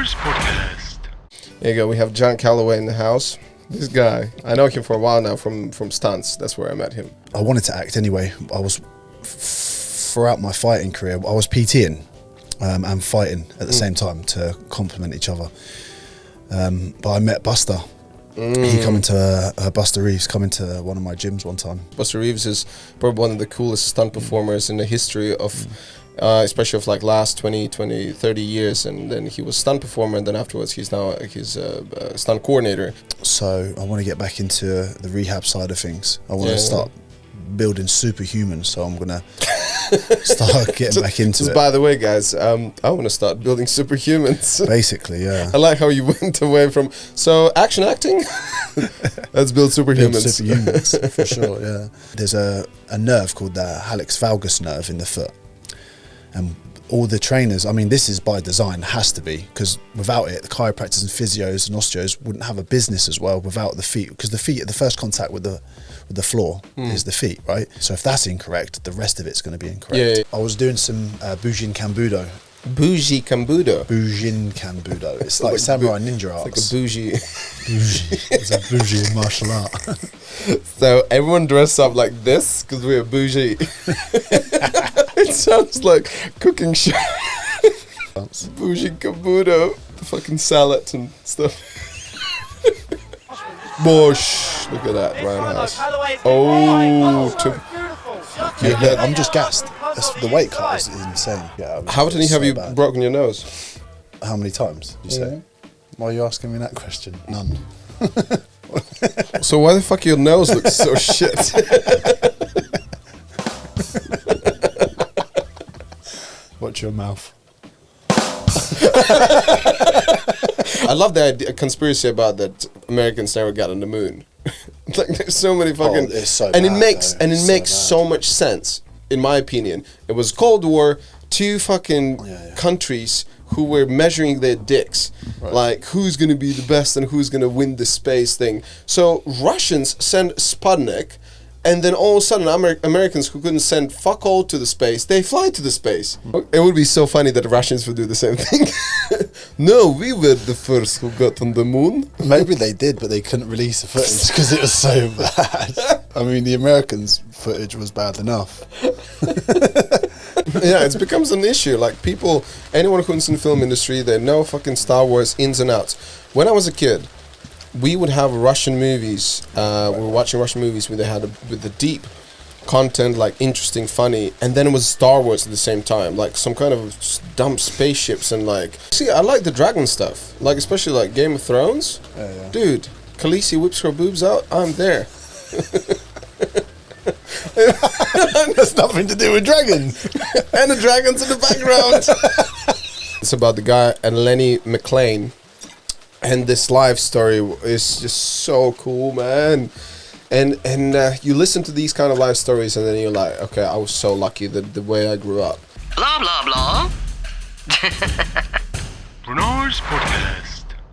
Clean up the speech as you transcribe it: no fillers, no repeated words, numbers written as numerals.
Renars podcast. There you go. We have Jon Callaway in the house. This guy, I know him for a while now from stunts. That's where I met him. I wanted to act anyway. I was throughout my fighting career, I was PTing and fighting at the same time to complement each other. But I met Buster. He come into Buster Reeves come into one of my gyms one time. Buster Reeves is probably one of the coolest stunt performers in the history of, especially of like last 20, 30 years. And then he was stunt performer, and then afterwards he's a stunt coordinator. So I want to get back into the rehab side of things. I want to start building superhumans. So I'm gonna start getting back into it. By the way, guys, I want to start building superhumans. Basically, yeah. I like how you went away from acting. Let's build superhumans. Superhumans, for sure. Yeah. There's a nerve called the hallux valgus nerve in the foot, and all the trainers, I mean, this is by design, has to be, because without it, the chiropractors and physios and osteos wouldn't have a business as well without the feet, because the feet, the first contact with the floor is the feet, right? So if that's incorrect, the rest of it's going to be incorrect. Yeah. I was doing some Bujin Kambudo. Bougie Kambudo. Bujin Kambudo. It's like samurai ninja arts. It's like a bougie. Bougie. It's a bougie martial art. So everyone dress up like this because we're bougie. It sounds like cooking show. Bougie Kambudo. The fucking salads and stuff. Bosh. Look at that, roundhouse. Oh, Yeah, I'm just gassed. The weight cut is insane. Yeah, how many have you broken your nose? How many times, did you say? Why are you asking me that question? None. So why the fuck your nose looks so shit? Watch your mouth. I love the idea, conspiracy about that Americans never got on the moon. Like there's so many fucking, it's so and bad, it makes so much sense in my opinion. It was Cold War, two fucking countries who were measuring their dicks, like who's gonna be the best and who's gonna win the space thing. So Russians send Sputnik, and then all of a sudden Americans who couldn't send fuck all to the space, they fly to the space. It would be so funny that the Russians would do the same thing. No, we were the first who got on the moon. Maybe they did, but they couldn't release the footage because it was so bad. I mean, the Americans' footage was bad enough. Yeah, it becomes an issue. Like anyone who's in the film industry, they know fucking Star Wars ins and outs. When I was a kid, we would have Russian movies. We were watching Russian movies where they had with the deep content, like interesting, funny, and then it was Star Wars at the same time, like some kind of dumb spaceships and like. See, I like the dragon stuff, like especially like Game of Thrones. Dude, Khaleesi whips her boobs out. I'm there. That's nothing to do with dragons. And the dragons in the background. It's about the guy and Lenny McLean. And this life story is just so cool, man. And you listen to these kind of life stories, and then you're like, okay, I was so lucky that the way I grew up. Blah, blah, blah. Renars podcast.